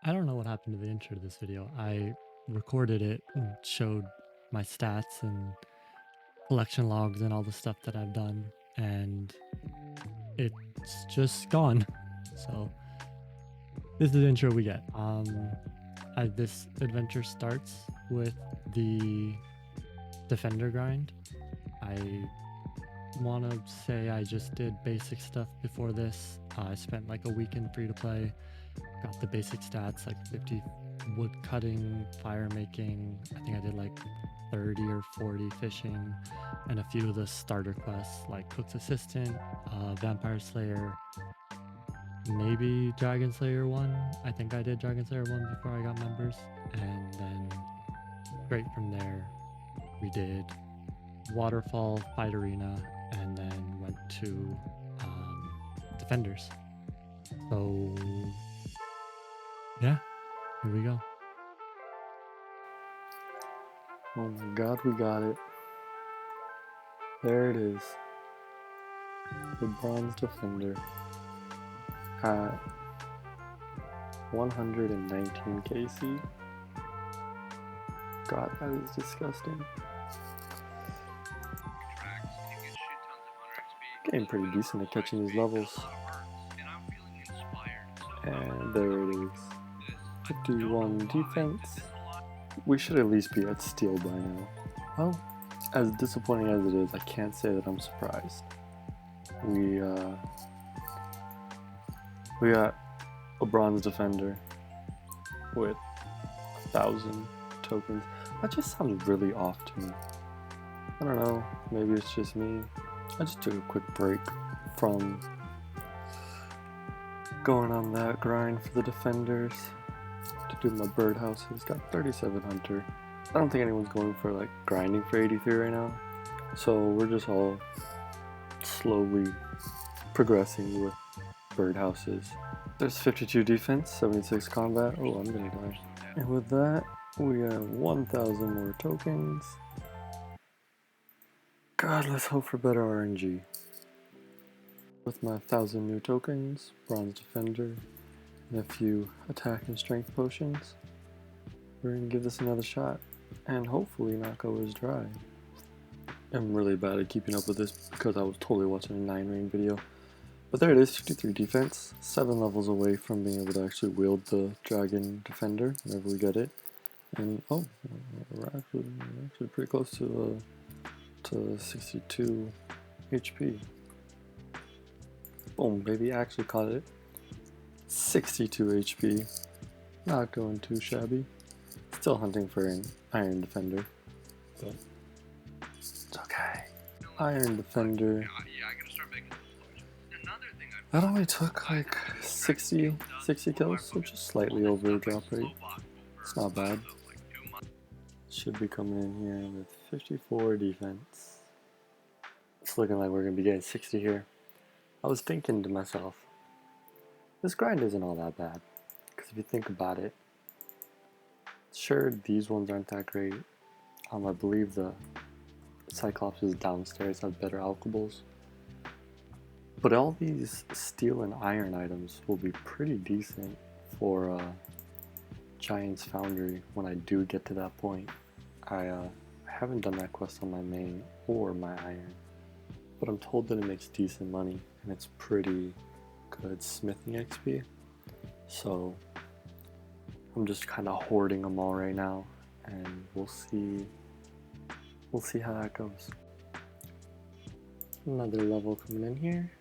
I don't know what happened to the intro to this video. I recorded it and showed my stats and collection logs and all the stuff that I've done, and it's just gone. So this is the intro we get. This adventure starts with the defender grind. I want to say I just did basic stuff before this. I spent like a week in free to play. Got the basic stats like 50 wood cutting, fire making. I think I did like 30 or 40 fishing, and a few of the starter quests like Cook's Assistant, Vampire Slayer, maybe Dragon Slayer 1. I think I did Dragon Slayer 1 before I got members. And then straight from there, we did Waterfall, Fight Arena, and then went to Defenders. So yeah, here we go. Oh my god, we got it. There it is. The Bronze Defender at 119 KC. God, that is disgusting. Getting pretty decent at catching these levels. And there it is. 51 defense. We should at least be at steel by now. Well, as disappointing as it is, I can't say that I'm surprised. We got a bronze defender with 1,000 tokens. That just sounds really off to me. I don't know, maybe it's just me. I just took a quick break from going on that grind for the defenders to do my birdhouses. Got 37 hunter. I don't think anyone's going for like grinding for 83 right now, so we're just all slowly progressing with birdhouses. There's 52 defense, 76 combat. Oh, I'm gonna die. And with that, we have 1,000 more tokens. God, let's hope for better RNG. With my 1,000 new tokens, bronze defender, and a few attack and strength potions, we're gonna give this another shot and hopefully not go as dry. I'm really bad at keeping up with this because I was totally watching a 9 ring video. But there it is, 53 defense, 7 levels away from being able to actually wield the dragon defender whenever we get it. And oh, we're actually pretty close to 62 HP. Boom, baby, actually caught it. 62 HP. Not going too shabby. Still hunting for an iron defender, but it's okay. Iron defender. That only took like 60 kills, so just slightly over the drop rate. It's not bad. Should be coming in here with 54 defense. It's looking like we're going to be getting 60 here. I was thinking to myself, this grind isn't all that bad. Because if you think about it, sure, these ones aren't that great. I believe the Cyclops downstairs have better alchables. But all these steel and iron items will be pretty decent for Giant's Foundry when I do get to that point. I haven't done that quest on my main or my iron, but I'm told that it makes decent money and it's pretty good smithing XP. So I'm just kind of hoarding them all right now, and we'll see how that goes. Another level coming in here.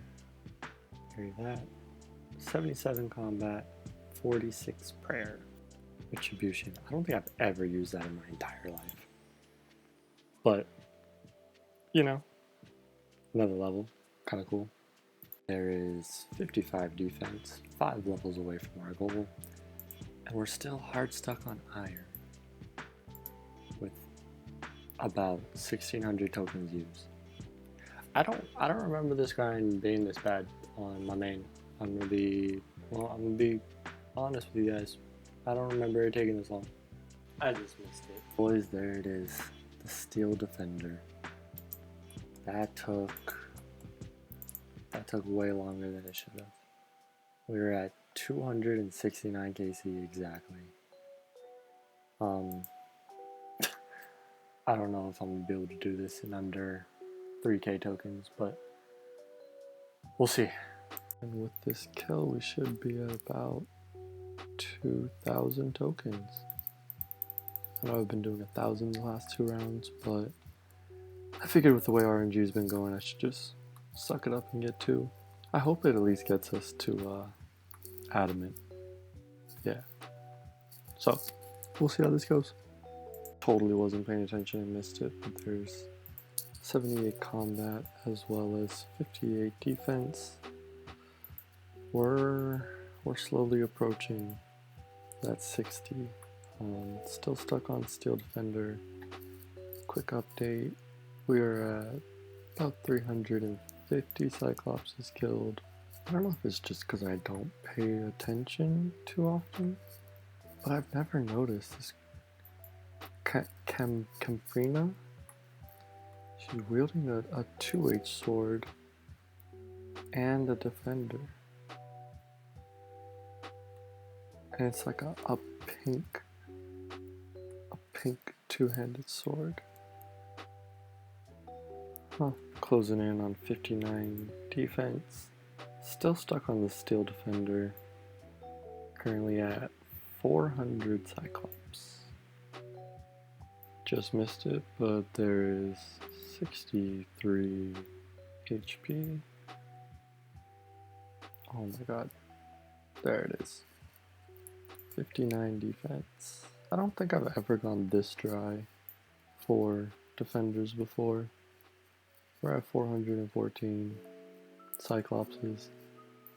Hear that. 77 combat, 46 prayer. Retribution. I don't think I've ever used that in my entire life. But, you know, another level. Kind of cool. There is 55 defense, 5 levels away from our goal. And we're still hard stuck on iron. With about 1,600 tokens used. I don't remember this grind being this bad on my main. I'm gonna be honest with you guys. I don't remember it taking this long. I just missed it. Boys, there it is. The Steel Defender. That took way longer than it should have. We were at 269 KC exactly. I don't know if I'm gonna be able to do this in under 3k tokens, but we'll see. And with this kill, we should be at about 2,000 tokens. I know I've been doing 1,000 the last 2 rounds, but I figured with the way RNG's been going, I should just suck it up and get 2. I hope it at least gets us to Adamant. Yeah. So, we'll see how this goes. Totally wasn't paying attention and missed it, but there's 78 combat as well as 58 defense. We're slowly approaching that 60. Still stuck on Steel Defender. Quick update. We are at about 350 Cyclopses killed. I don't know if it's just because I don't pay attention too often, but I've never noticed this Camfrina. She's wielding a 2H sword and a defender. And it's like a pink 2-handed sword. Huh. Closing in on 59 defense. Still stuck on the Steel Defender. Currently at 400 Cyclops. Just missed it, but there is 63 HP. Oh my god. There it is. 59 defense. I don't think I've ever gone this dry for defenders before. We're at 414 Cyclopses.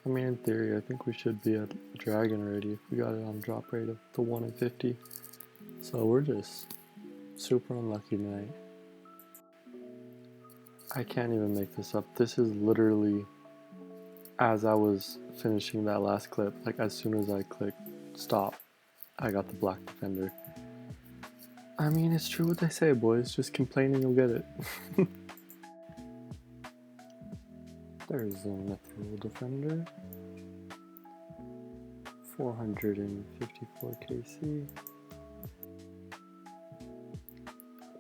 I mean, in theory, I think we should be at Dragon already if we got it on drop rate of the 1 in 50. So we're just super unlucky tonight. I can't even make this up. This is literally as I was finishing that last clip, like as soon as I clicked stop, I got the Black Defender. I mean, it's true what they say, boys. Just complain and you'll get it. There's a Mithril Defender. 454 KC.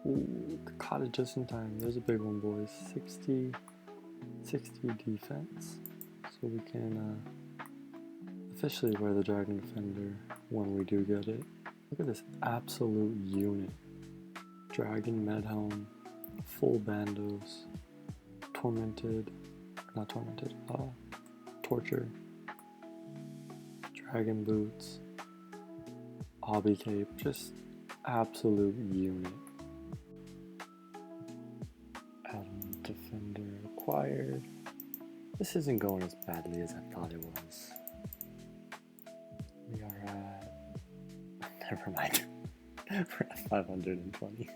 Ooh, caught it just in time. There's a big one, boys. 60 defense. So we can officially wear the Dragon Defender when we do get it. Look at this absolute unit. Dragon Medhelm, full bandos, Torture, Dragon Boots, Hobby Cape, just absolute unit. Adamant Defender acquired. This isn't going as badly as I thought it was. We are at... Never mind. We're at 520.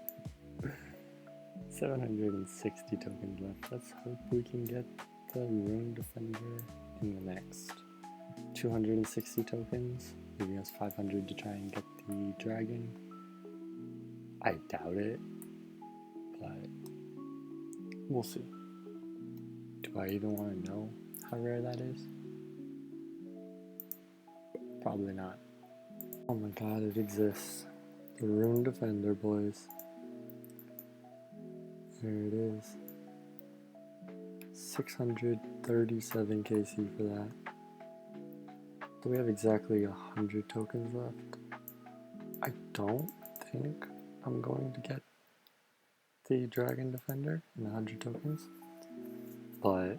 760 tokens left. Let's hope we can get the Rune Defender in the next 260 tokens, giving us 500 to try and get the dragon. I doubt it, but we'll see. Do I even want to know how rare that is? Probably not. Oh my god, it exists. The Rune Defender, boys. There it is. 637 KC for that. Do we have exactly 100 tokens left? I don't think I'm going to get the Dragon Defender in 100 tokens, but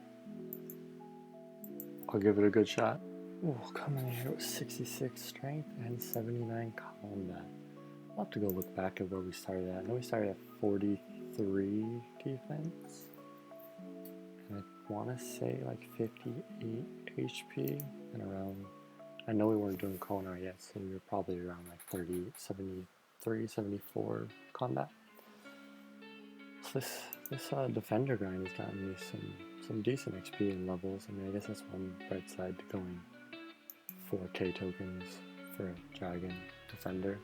I'll give it a good shot. Ooh, coming in here with 66 strength and 79 combat. I'll have to go look back at where we started at. I know we started at 43 defense. And I want to say like 58 HP and around... I know we weren't doing Konar yet, so we were probably around like 30, 73, 74 combat. So this Defender grind has gotten me some decent XP and levels. I mean, I guess that's one bright side to going 4k tokens for a Dragon Defender.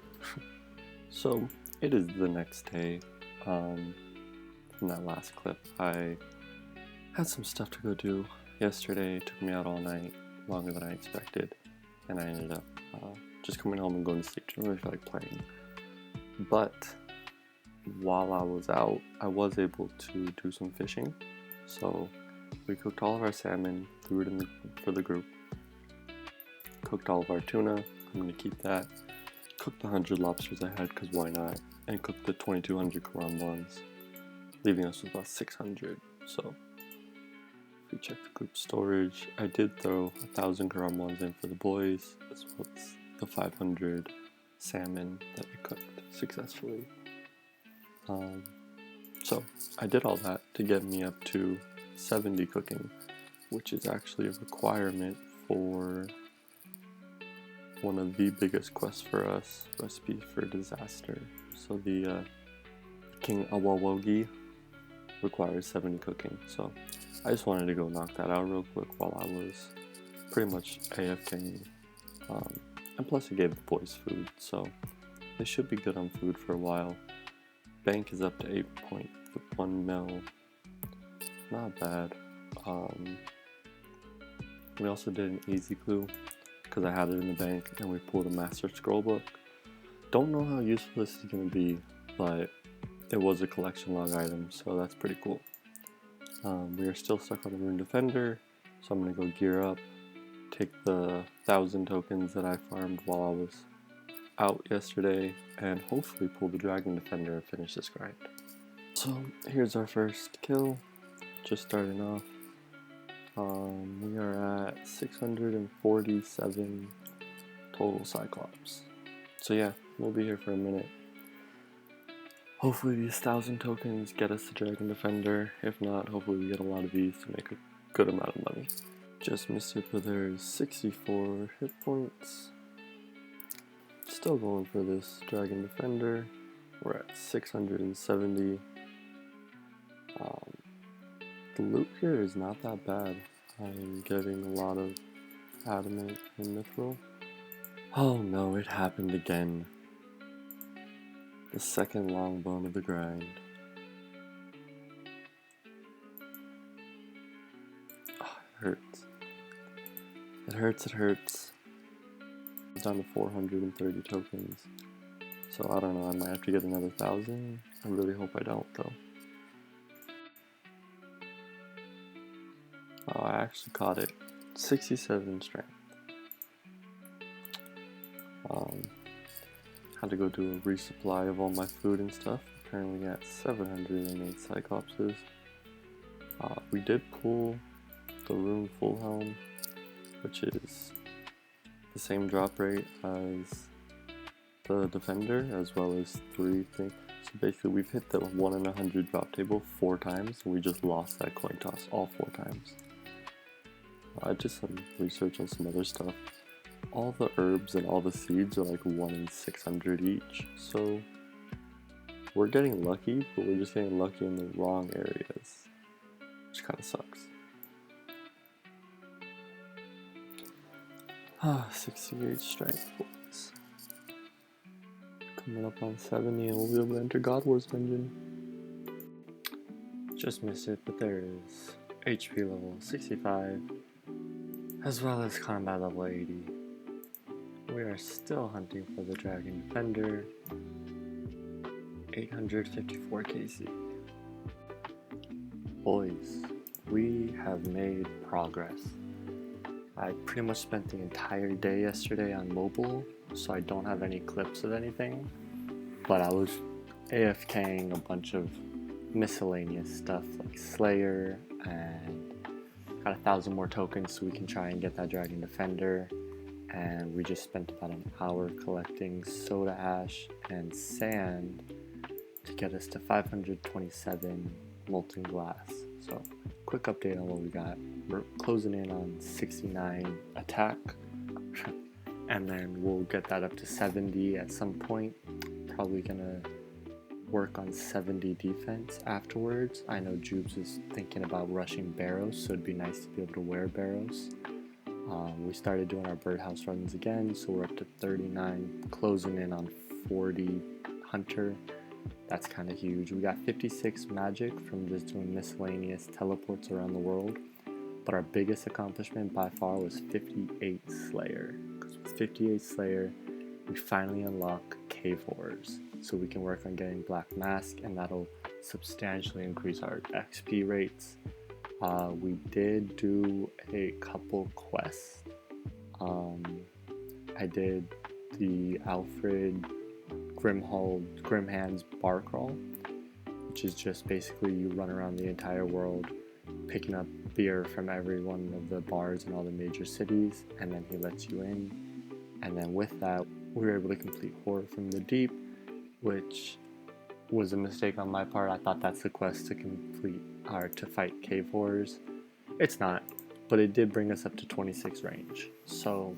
So, it is the next day. From that last clip, I had some stuff to go do yesterday. It took me out all night, longer than I expected. and I ended up just coming home and going to sleep. Didn't really feel like playing. But while I was out, I was able to do some fishing. So we cooked all of our salmon, threw it in for the group. Cooked all of our tuna. I'm gonna keep that. Cooked the 100 lobsters I had, because why not? And cooked the 2200 karambans, leaving us with about 600. So if we check the group storage, I did throw 1000 karambans in for the boys, as well as the 500 salmon that we cooked successfully. So I did all that to get me up to 70 cooking, which is actually a requirement for one of the biggest quests for us, Recipe for Disaster. So the King Awawogi requires 70 cooking. So I just wanted to go knock that out real quick while I was pretty much AFKing. And plus it gave the boys food, so they should be good on food for a while. Bank is up to 8.1 mil. Not bad. We also did an easy clue because I had it in the bank, and we pulled a master scroll book. Don't know how useful this is going to be, but it was a collection log item, so that's pretty cool. We are still stuck on the Rune Defender, so I'm going to go gear up, take the 1000 tokens that I farmed while I was out yesterday, and hopefully pull the Dragon Defender and finish this grind. So here's our first kill, just starting off. We are at 647 total Cyclops. So yeah, we'll be here for a minute. Hopefully these 1000 tokens get us the Dragon Defender. If not, hopefully we get a lot of these to make a good amount of money. Just missed it, but there's 64 hit points. Still going for this Dragon Defender. We're at 670. The loot here is not that bad. I'm getting a lot of adamant and mithril. Oh no, it happened again. The second long bone of the grind. Oh, it hurts. It hurts, it hurts. It's down to 430 tokens. So I don't know, I might have to get another 1000. I really hope I don't though. Oh, I actually caught it. 67 strength. Had to go do a resupply of all my food and stuff. Currently at 708 Cyclopses. We did pull the Rune Full Helm, which is the same drop rate as the Defender, as well as 3 things. So basically we've hit the 1 in 100 drop table 4 times, and we just lost that coin toss all 4 times. I did some research on some other stuff. All the herbs and all the seeds are like 1 in 600 each, so we're getting lucky, but we're just getting lucky in the wrong areas, which kind of sucks. 68 strength points. Coming up on 70 and we'll be able to enter God Wars Dungeon. Just missed it, but there is HP level 65, as well as combat level 80. We are still hunting for the Dragon Defender. 854 KC. Boys, we have made progress. I pretty much spent the entire day yesterday on mobile, so I don't have any clips of anything, but I was AFKing a bunch of miscellaneous stuff like Slayer, and got 1000 more tokens so we can try and get that Dragon Defender. And we just spent about an hour collecting soda ash and sand to get us to 527 molten glass. So quick update on what we got. We're closing in on 69 attack, and then we'll get that up to 70 at some point. Probably gonna work on 70 defense afterwards. I know Jubes is thinking about rushing Barrows, so it'd be nice to be able to wear Barrows. We started doing our birdhouse runs again, so we're up to 39, closing in on 40 hunter. That's kind of huge. We got 56 magic from just doing miscellaneous teleports around the world, but our biggest accomplishment by far was 58 Slayer, because we with 58 Slayer, we finally unlock Cave Horrors. So we can work on getting Black Mask, and that'll substantially increase our XP rates. We did do a couple quests. I did the Alfred Grimhand's Bar Crawl, which is just basically you run around the entire world picking up beer from every one of the bars in all the major cities, and then he lets you in. And then with that, we were able to complete Horror from the Deep, which was a mistake on my part. I thought that's the quest to complete, or to fight Cave Horrors. It's not, but it did bring us up to 26 range. So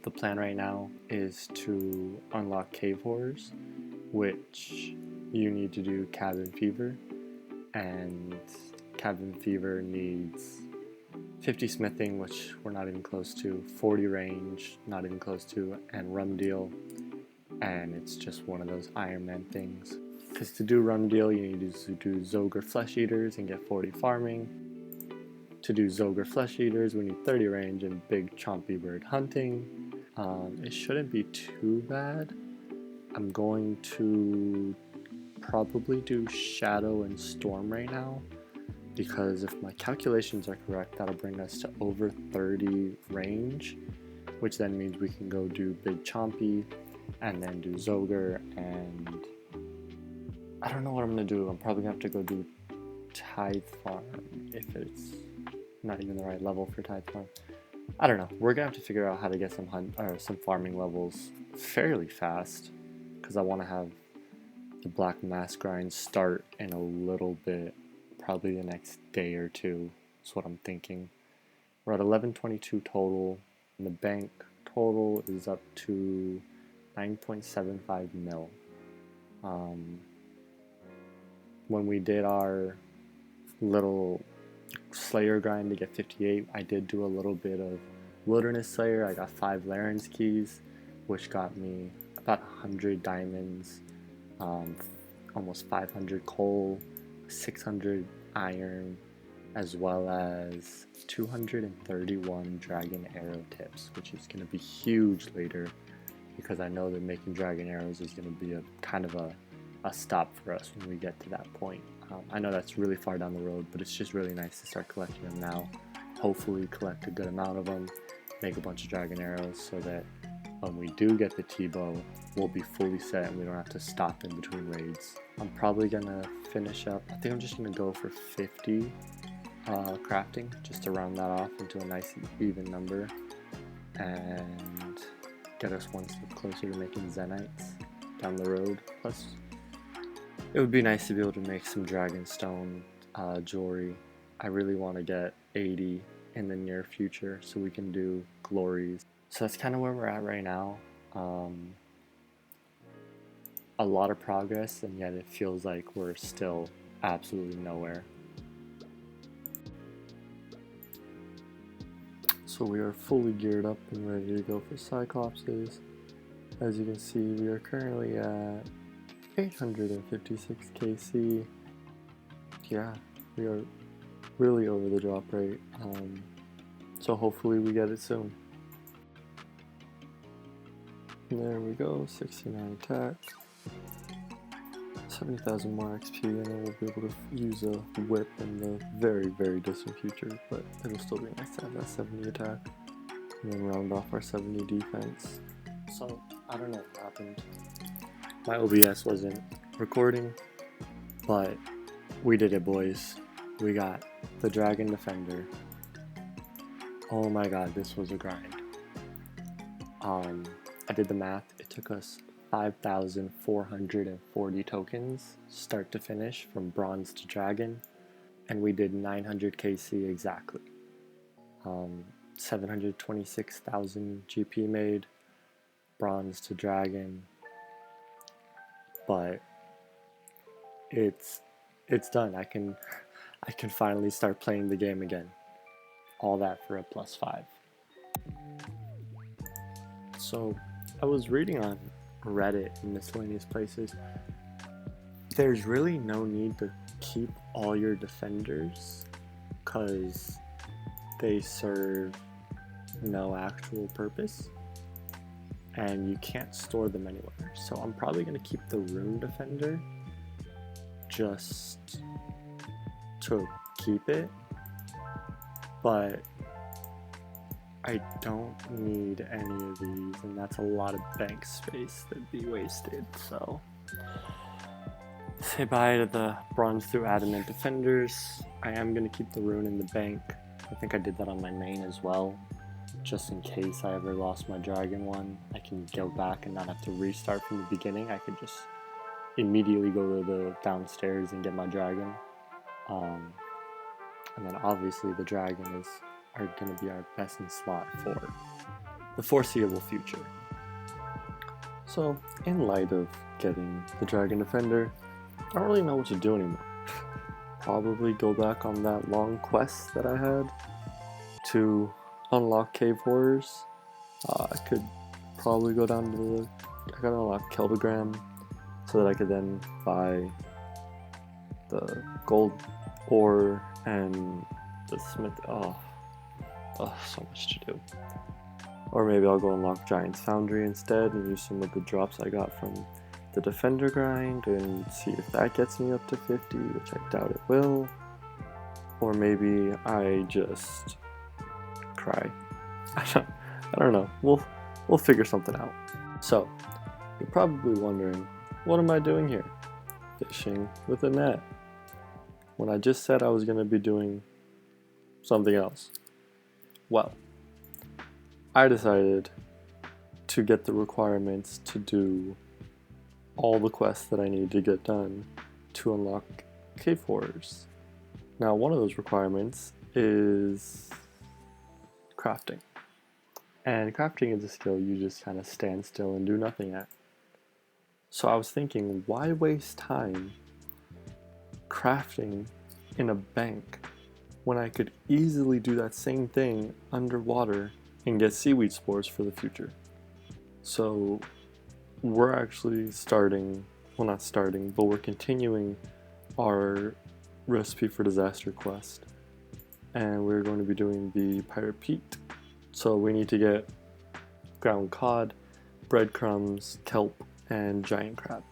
the plan right now is to unlock Cave Horrors, which you need to do Cabin Fever, and Cabin Fever needs 50 smithing, which we're not even close to, 40 range, not even close to, and Rum Deal, and it's just one of those Iron Man things. Because to do Rum Deal, you need to do Zogre Flesh Eaters and get 40 farming. To do Zogre Flesh Eaters, we need 30 range and Big Chompy Bird Hunting. It shouldn't be too bad. I'm going to probably do Shadow and Storm right now, because if my calculations are correct, that'll bring us to over 30 range, which then means we can go do Big Chompy and then do Zogre, and I don't know what I'm gonna do. I'm probably gonna have to go do Tithe Farm if it's not even the right level for Tithe Farm. I don't know. We're gonna have to figure out how to get some farming levels fairly fast, because I want to have the Black Mask grind start in a little bit, probably the next day or two. That's what I'm thinking. We're at 1122 total, and the bank total is up to 9.75 mil. When we did our little Slayer grind to get 58, I did do a little bit of Wilderness Slayer. I got 5 Laren's keys, which got me about 100 diamonds, almost 500 coal, 600 iron, as well as 231 dragon arrow tips, which is going to be huge later, because I know that making dragon arrows is going to be a kind of a stop for us when we get to that point. I know that's really far down the road, but it's just really nice to start collecting them now. Hopefully collect a good amount of them, make a bunch of dragon arrows, so that when we do get the T-bow, we'll be fully set and we don't have to stop in between raids. I'm probably gonna finish up, I think I'm just gonna go for 50 crafting, just to round that off into a nice even number, and get us one step closer to making Zenites down the road. Plus, it would be nice to be able to make some Dragonstone jewelry. I really want to get 80 in the near future so we can do glories. So that's kind of where we're at right now. A lot of progress, and yet it feels like we're still absolutely nowhere. So we are fully geared up and ready to go for Cyclopses. As you can see, we are currently at 856 KC. Yeah, we are really over the drop rate. So hopefully we get it soon. And there we go, 69 attack, 70,000 more XP, and then we'll be able to use a whip in the very, very distant future, but it'll still be nice to have that 70 attack, and then round off our 70 defense. So, I don't know what happened. My OBS wasn't recording, but we did it, boys. We got the Dragon Defender. Oh my god, this was a grind. I did the math. It took us 5,440 tokens start to finish from bronze to dragon, and we did 900 KC exactly. 726,000 GP made, bronze to dragon, but it's done. I can finally start playing the game again. All that for a +5. So I was reading on Reddit and miscellaneous places. There's really no need to keep all your defenders because they serve no actual purpose. and you can't store them anywhere. So I'm probably going to keep the Rune Defender just to keep it, but I don't need any of these, and that's a lot of bank space that'd be wasted. So say bye to the Bronze through Adamant Defenders. I am going to keep the Rune in the bank. I think I did that on my main as well, just in case I ever lost my dragon one. I can go back and not have to restart from the beginning. I could just immediately go to the downstairs and get my dragon. And then obviously the dragons are going to be our best in slot for the foreseeable future. So in light of getting the Dragon Defender, I don't really know what to do anymore. Probably go back on that long quest that I had to unlock Cave Horrors. I could probably go down to I gotta unlock Kelbagram so that I could then buy the gold ore and the smith. Oh, so much to do. Or maybe I'll go unlock Giant's Foundry instead and use some of the drops I got from the Defender grind and see if that gets me up to 50, which I doubt it will. Or maybe I just cry. I don't know. We'll figure something out. So, you're probably wondering, what am I doing here? Fishing with a net. When I just said I was going to be doing something else. Well, I decided to get the requirements to do all the quests that I need to get done to unlock Cave Horrors. Now, one of those requirements is crafting. And crafting is a skill you just kind of stand still and do nothing at. So I was thinking, why waste time crafting in a bank when I could easily do that same thing underwater and get seaweed spores for the future? So we're actually starting, well not starting, but we're continuing our Recipe for Disaster quest. And we're going to be doing the Pirate Pete. So we need to get ground cod, breadcrumbs, kelp, and giant crab.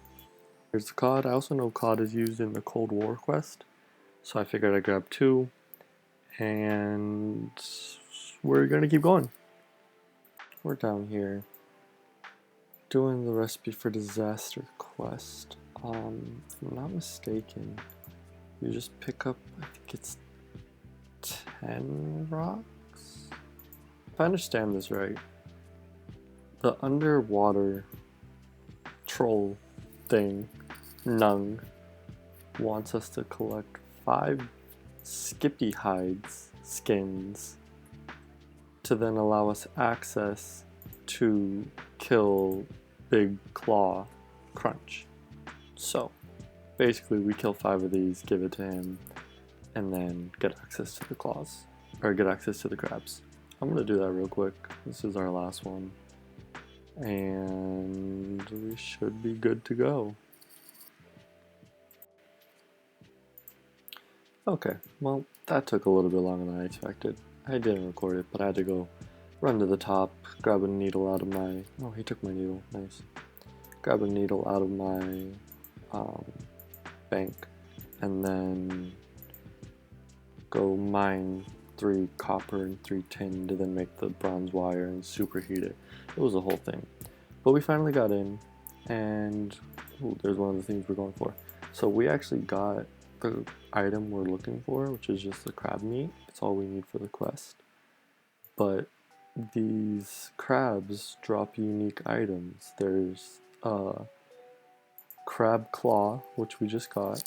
Here's the cod. I also know cod is used in the Cold War quest, so I figured I'd grab 2, and we're gonna keep going. We're down here doing the Recipe for Disaster quest. If I'm not mistaken, you just pick up, I think it's 10 rocks? If I understand this right, the underwater troll thing, Nung, wants us to collect 5 Skippy hides skins to then allow us access to kill Big Claw Crunch. So basically we kill 5 of these, give it to him, and then get access to the claws, or get access to the crabs. I'm gonna do that real quick. This is our last one, and we should be good to go. Okay, well, that took a little bit longer than I expected. I didn't record it, but I had to go run to the top, grab a needle out of my... Oh, he took my needle. Nice. Grab a needle out of my bank, and then go mine 3 copper and 3 tin to then make the bronze wire and superheat it. It was a whole thing. But we finally got in, and ooh, there's one of the things we're going for. So we actually got the item we're looking for, which is just the crab meat. It's all we need for the quest. But these crabs drop unique items. There's a crab claw, which we just got,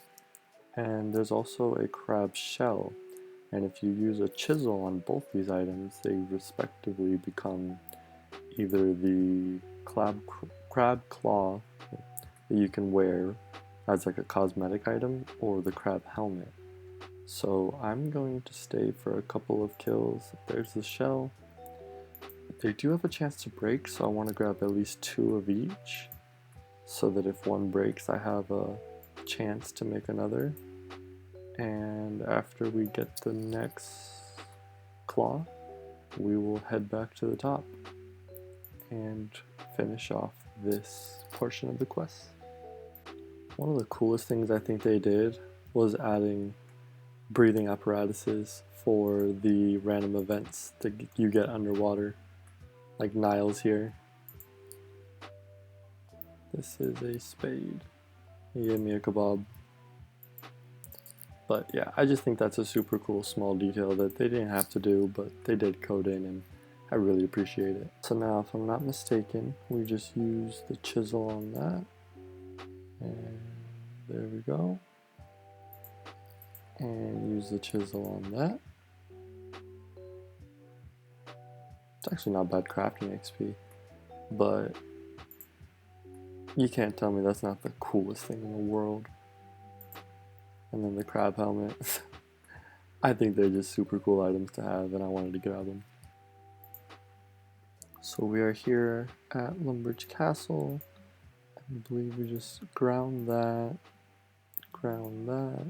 and there's also a crab shell. And if you use a chisel on both these items, they respectively become either the crab claw that you can wear as like a cosmetic item, or the crab helmet. So I'm going to stay for a couple of kills. There's the shell. They do have a chance to break, so I want to grab at least 2 of each, so that if one breaks, I have a chance to make another. And after we get the next claw, we will head back to the top and finish off this portion of the quest. One of the coolest things I think they did was adding breathing apparatuses for the random events that you get underwater, like Niles here. This is a spade. He gave me a kebab. But yeah, I just think that's a super cool small detail that they didn't have to do, but they did code in, and I really appreciate it. So now, if I'm not mistaken, we just use the chisel on that. And there we go. And use the chisel on that. It's actually not bad crafting XP, but you can't tell me that's not the coolest thing in the world. And then the crab helmet. I think they're just super cool items to have, and I wanted to grab them. So we are here at Lumbridge Castle. I believe we just ground that, ground that,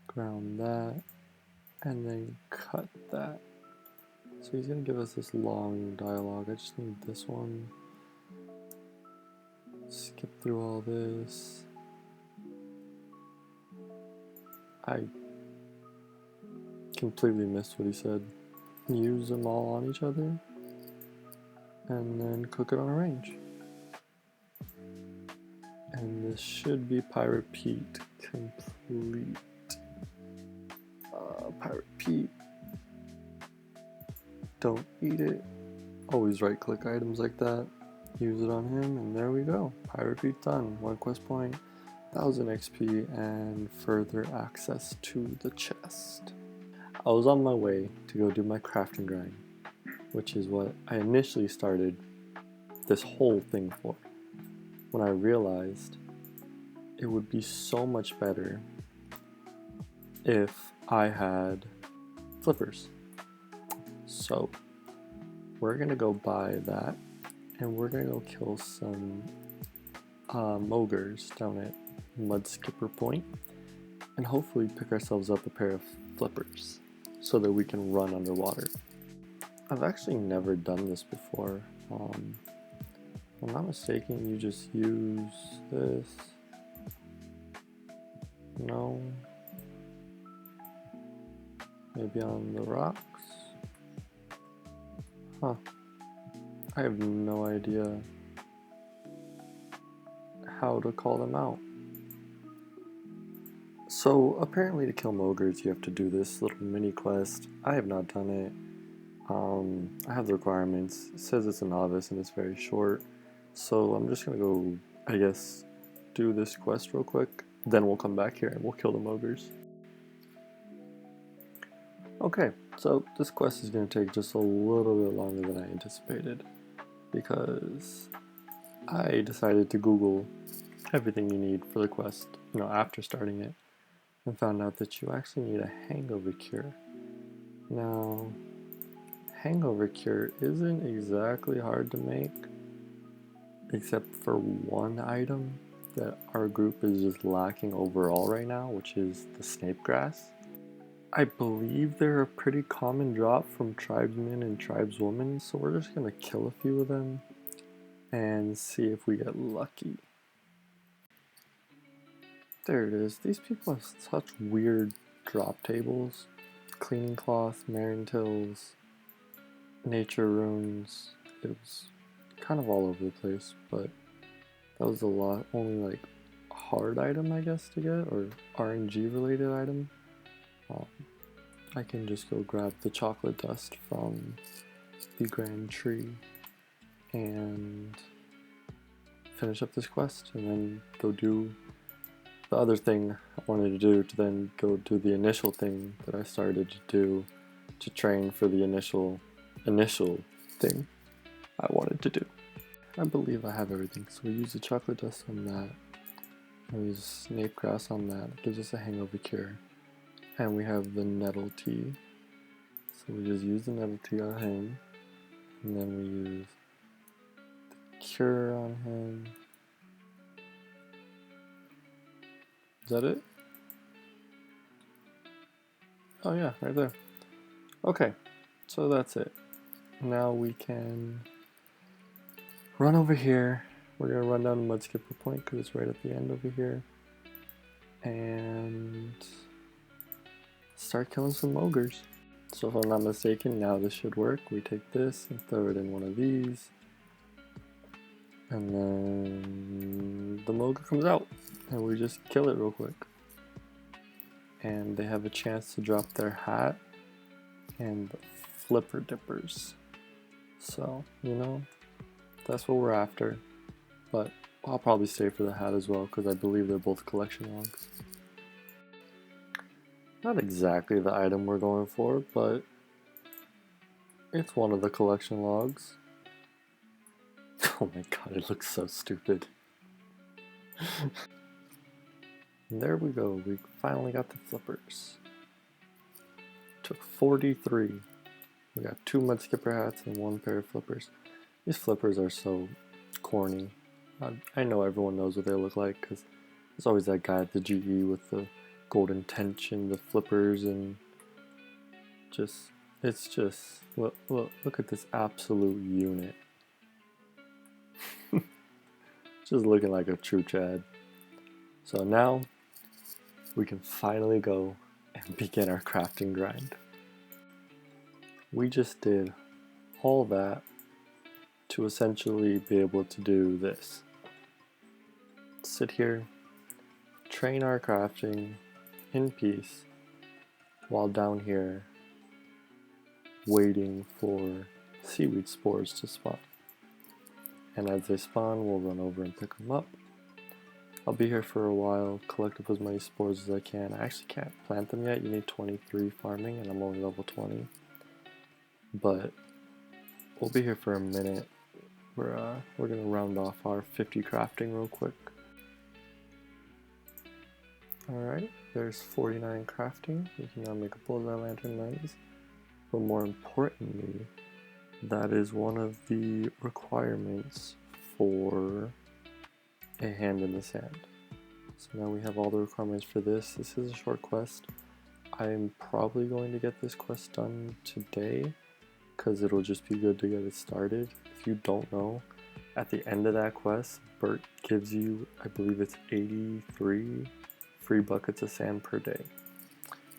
ground that, and then cut that. So he's gonna give us this long dialogue. I just need this one. Skip through all this. I completely missed what he said. Use them all on each other and then cook it on a range. And this should be Pirate Pete complete. Pirate Pete. Don't eat it. Always right click items like that. Use it on him, and there we go. Pirate Pete done. 1 quest point. 1000 XP and further access to the chest. I was on my way to go do my crafting grind, which is what I initially started this whole thing for, when I realized it would be so much better if I had flippers. So we're gonna go buy that, and we're gonna go kill some mogres down at Mud Skipper Point, and hopefully pick ourselves up a pair of flippers so that we can run underwater. I've actually never done this before. If I'm not mistaken, you just use this. No. Maybe on the rocks? Huh. I have no idea how to call them out. So apparently to kill mogres you have to do this little mini quest. I have not done it. I have the requirements. It says it's a novice and it's very short. So I'm just gonna go, I guess, do this quest real quick. Then we'll come back here and we'll kill the mogres. Okay, so this quest is gonna take just a little bit longer than I anticipated, because I decided to Google everything you need for the quest, after starting it, and found out that you actually need a hangover cure. Now, hangover cure isn't exactly hard to make, except for one item that our group is just lacking overall right now, which is the snape grass. I believe they're a pretty common drop from tribesmen and tribeswomen, so we're just gonna kill a few of them and see if we get lucky. There it is. These people have such weird drop tables. Cleaning cloth, Marintills, nature runes. It was kind of all over the place, but that was a lot. Only like hard item, I guess, to get, or RNG related item. I can just go grab the chocolate dust from the Grand Tree and finish up this quest, and then go do the other thing I wanted to do, to then go do the initial thing that I started to do to train for the initial thing I wanted to do. I believe I have everything, so we use the chocolate dust on that, and we use snape grass on that. It gives us a hangover cure. And we have the nettle tea, so we just use the nettle tea on him, and then we use the cure on him. Is that it? Oh yeah, right there. Okay, so that's it. Now we can run over here. We're gonna run down to Mudskipper Point because it's right at the end over here. And start killing some ogres. So if I'm not mistaken, now this should work. We take this and throw it in one of these. And then the Mogre comes out. And we just kill it real quick. And they have a chance to drop their hat and the Flipper Dippers. So, you know, that's what we're after. But I'll probably stay for the hat as well because I believe they're both collection logs. Not exactly the item we're going for, but it's one of the collection logs. Oh my god, it looks so stupid. And there we go, we finally got the flippers. Took 43. We got 2 Mudskipper hats and 1 pair of flippers. These flippers are so corny. I know everyone knows what they look like because there's always that guy at the GE with the golden tension, the flippers, and it's just look at this absolute unit. Just looking like a true Chad. So now we can finally go and begin our crafting grind. We just did all that to essentially be able to do this. Sit here, train our crafting in peace, while down here waiting for seaweed spores to spawn. And as they spawn, we'll run over and pick them up. I'll be here for a while, collect up as many spores as I can. I actually can't plant them yet, you need 23 farming and I'm only level 20. But we'll be here for a minute. We're gonna round off our 50 crafting real quick. Alright, there's 49 crafting. We can now make a bullseye lantern nice. But more importantly, that is one of the requirements for a hand in the sand. So now we have all the requirements for this. This is a short quest. I'm probably going to get this quest done today because it'll just be good to get it started. If you don't know, at the end of that quest, Bert gives you, I believe it's 83 free buckets of sand per day.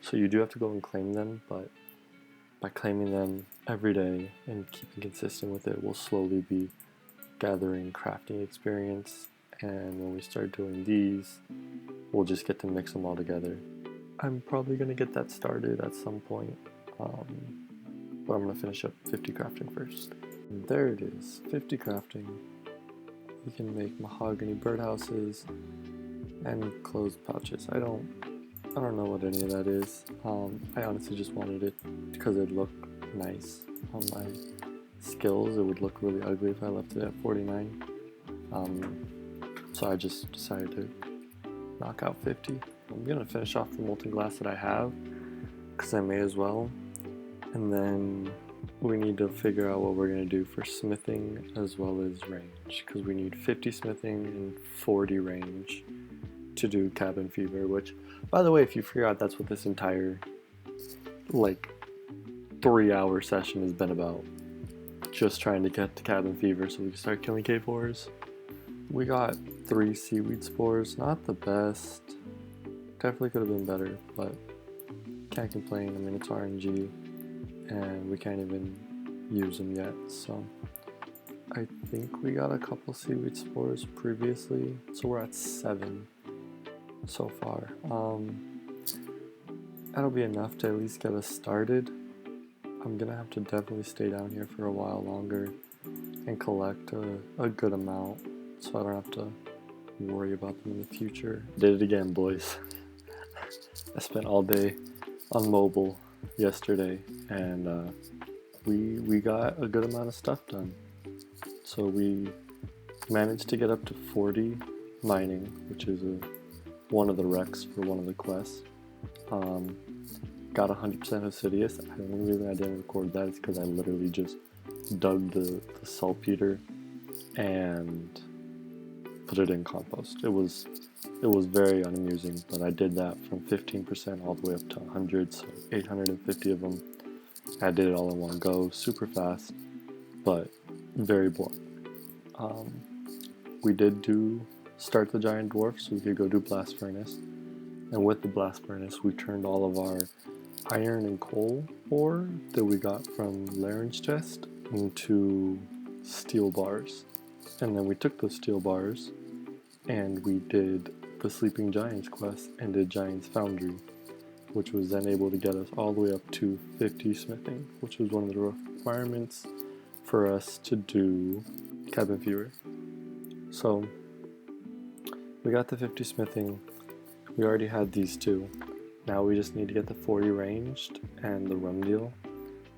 So you do have to go and claim them, but by claiming them every day and keeping consistent with it, we'll slowly be gathering crafting experience, and when we start doing these, we'll just get to mix them all together. I'm probably going to get that started at some point, but I'm going to finish up 50 crafting first. And there it is, 50 crafting. We can make mahogany birdhouses and clothes pouches. I don't know what any of that is. I honestly just wanted it because it looked nice on my skills. It would look really ugly if I left it at 49. So I just decided to knock out 50. I'm gonna finish off the molten glass that I have because I may as well. And then we need to figure out what we're gonna do for smithing as well as range, because we need 50 smithing and 40 range to do cabin fever, which, by the way, if you forgot, that's what this entire like 3-hour session has been about. Just trying to get to cabin fever so we can start killing K4s. We got 3 seaweed spores, not the best. Definitely could have been better, but can't complain. I mean, it's RNG and we can't even use them yet, so I think we got a couple seaweed spores previously, so we're at 7 so far. That'll be enough to at least get us started. I'm gonna have to definitely stay down here for a while longer and collect a good amount so I don't have to worry about them in the future. Did it again, boys. I spent all day on mobile yesterday and we got a good amount of stuff done. So we managed to get up to 40 mining, which is one of the recs for one of the quests. Got 100% Hosidius. The only reason I didn't record that is because I literally just dug the saltpeter and put it in compost. It was very unamusing, but I did that from 15% all the way up to 100, so 850 of them. I did it all in one go, super fast, but very boring. we did start the giant dwarf so we could go do blast furnace. And with the blast furnace, we turned all of our iron and coal ore that we got from Laren's chest into steel bars. And then we took those steel bars and we did the Sleeping Giants quest and did Giants Foundry, which was then able to get us all the way up to 50 smithing, which was one of the requirements for us to do Cabin Fever. So we got the 50 smithing, we already had these two. Now we just need to get the 40 ranged and the rum deal,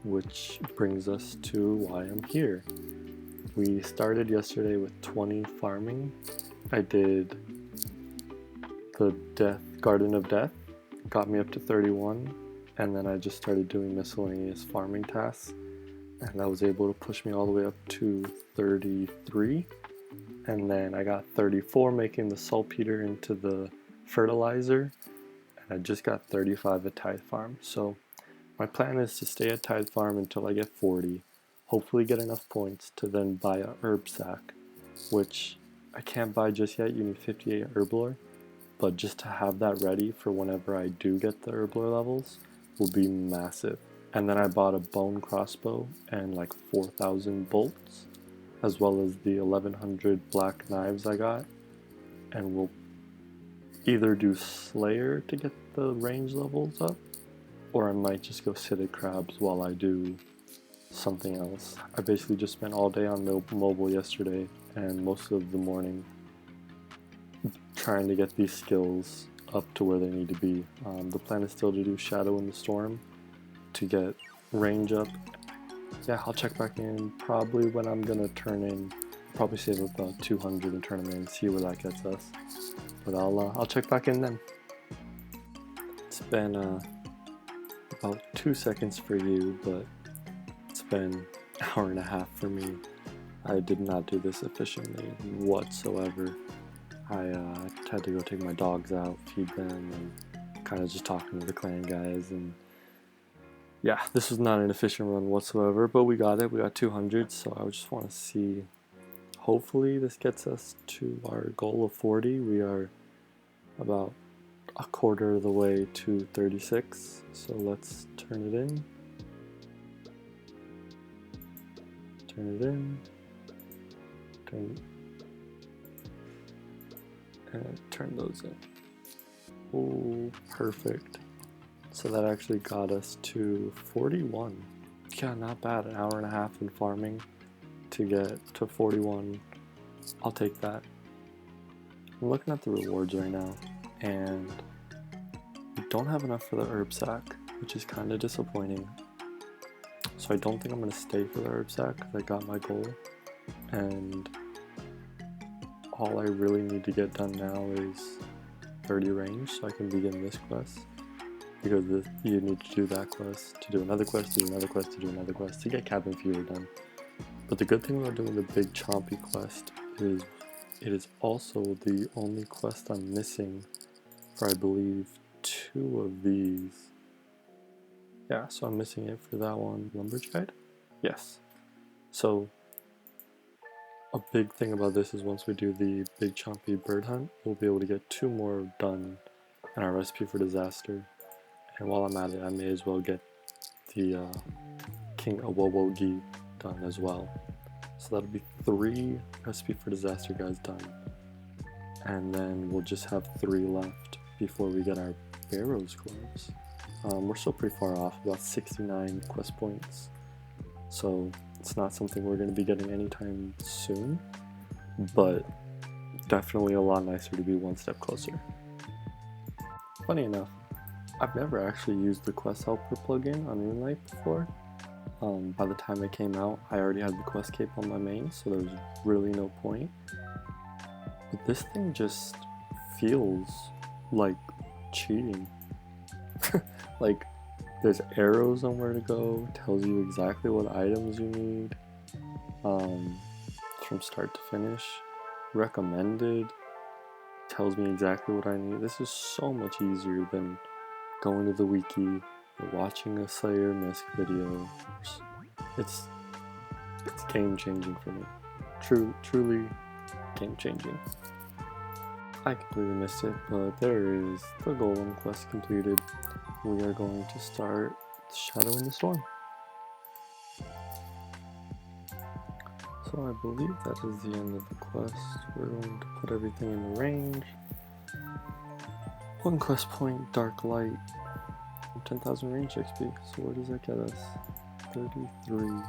which brings us to why I'm here. We started yesterday with 20 farming. I did the Garden of Death, got me up to 31, and then I just started doing miscellaneous farming tasks, and that was able to push me all the way up to 33. And then I got 34 making the saltpeter into the fertilizer, and I just got 35 at Tithe Farm. So my plan is to stay at Tithe Farm until I get 40, hopefully get enough points to then buy a herb sack, which I can't buy just yet. You need 58 herb lore, but just to have that ready for whenever I do get the herb lore levels will be massive. And then I bought a bone crossbow and like 4,000 bolts, as well as the 1100 black knives I got, and we'll either do Slayer to get the range levels up, or I might just go sit at crabs while I do something else. I basically just spent all day on mobile yesterday and most of the morning trying to get these skills up to where they need to be. The plan is still to do Shadow in the Storm to get range up. Yeah, I'll check back in probably when I'm gonna turn in, probably save about 200 and turn them in, see where that gets us. But I'll check back in then. It's been about 2 seconds for you, but it's been an hour and a half for me. I did not do this efficiently whatsoever. I had to go take my dogs out, feed them, and kind of just talking to the clan guys, and yeah, this was not an efficient run whatsoever, but we got it. We got 200, so I just want to see. Hopefully this gets us to our goal of 40. We are about a quarter of the way to 36, so let's turn it in. Turn it in. Turn those in. Oh, perfect. So that actually got us to 41. Yeah, not bad. An hour and a half in farming to get to 41. I'll take that. I'm looking at the rewards right now, and we don't have enough for the herb sack, which is kind of disappointing. So I don't think I'm going to stay for the herb sack because I got my goal. And all I really need to get done now is 30 range so I can begin this quest. Because you need to do that quest, to do another quest, to do another quest, to do another quest, to get Cabin Fever done. But the good thing about doing the Big Chompy quest is it is also the only quest I'm missing for, I believe, 2 of these. Yeah, so I'm missing it for that one. Lumber's Guide? Yes. So a big thing about this is once we do the Big Chompy bird hunt, we'll be able to get 2 more done in our recipe for disaster. And while I'm at it, I may as well get the King Awowogi done as well. So that'll be 3 recipe for disaster guys done. And then we'll just have 3 left before we get our Barrows gloves. We're still pretty far off, about 69 quest points. So it's not something we're going to be getting anytime soon, but definitely a lot nicer to be one step closer. Funny enough, I've never actually used the Quest Helper plugin on Moonlight before. By the time it came out, I already had the Quest Cape on my main, so there was really no point. But this thing just feels like cheating. Like, there's arrows on where to go, tells you exactly what items you need, from start to finish. Recommended, tells me exactly what I need. This is so much easier than going to the wiki or watching a Slayer Misc video. It's game changing for me. truly game changing. I completely missed it, but there is the Golem quest completed. We are going to start Shadow in the Storm. So I believe that is the end of the quest. We're going to put everything in the range. 1 quest point, Dark Light, 10,000 range XP. So where does that get us? 33.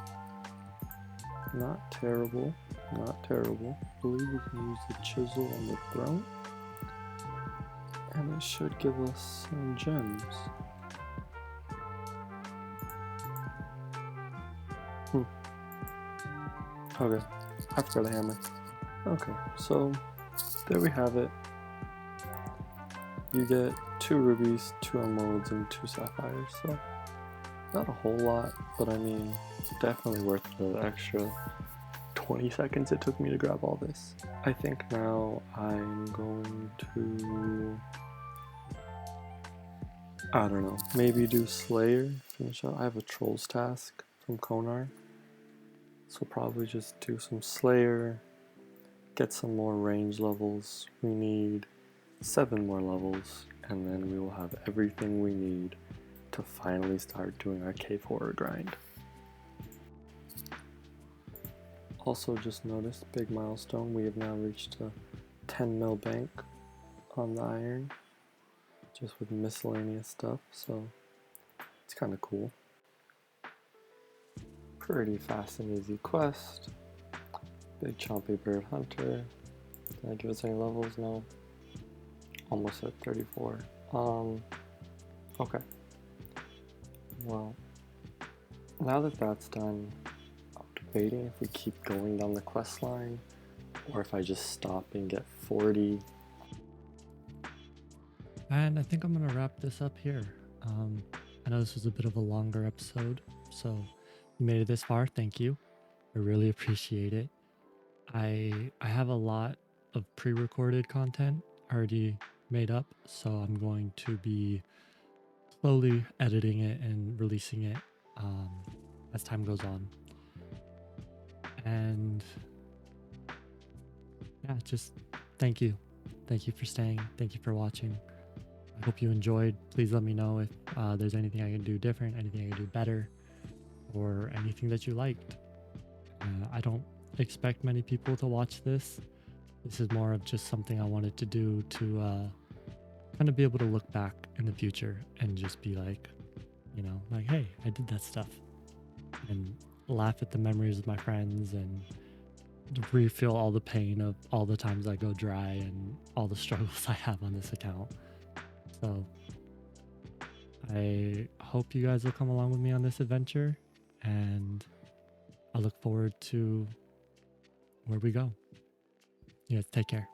Not terrible, not terrible. I believe we can use the chisel on the throne. And it should give us some gems. Okay, I forgot a hammer. Okay, so there we have it. You get 2 rubies, 2 emeralds, and 2 sapphires, so not a whole lot, but I mean, definitely worth the extra 20 seconds it took me to grab all this. I think now I'm going to, I don't know, maybe do Slayer, finish out. I have a Trolls task from Konar, so probably just do some Slayer, get some more range levels. We need 7 more levels, and then we will have everything we need to finally start doing our cave horror grind. Also just noticed, big milestone, we have now reached a 10 mil bank on the iron, just with miscellaneous stuff, so it's kind of cool. Pretty fast and easy quest. Big chompy bird hunter. Did that give us any levels? No. Almost at 34. Okay. Well, now that that's done, I'm debating if we keep going down the quest line or if I just stop and get 40. And I think I'm gonna wrap this up here. I know this was a bit of a longer episode, so if you made it this far, thank you. I really appreciate it. I have a lot of pre-recorded content already made up, so I'm going to be slowly editing it and releasing it as time goes on. And yeah, just thank you for staying, thank you for watching. I hope you enjoyed. Please let me know if there's anything I can do different, anything I can do better, or anything that you liked. I don't expect many people to watch this. This is more of just something I wanted to do to kind of be able to look back in the future and just be like, you know, like, hey, I did that stuff, and laugh at the memories of my friends and refill all the pain of all the times I go dry and all the struggles I have on this account. So I hope you guys will come along with me on this adventure, and I look forward to where we go. Yeah, take care.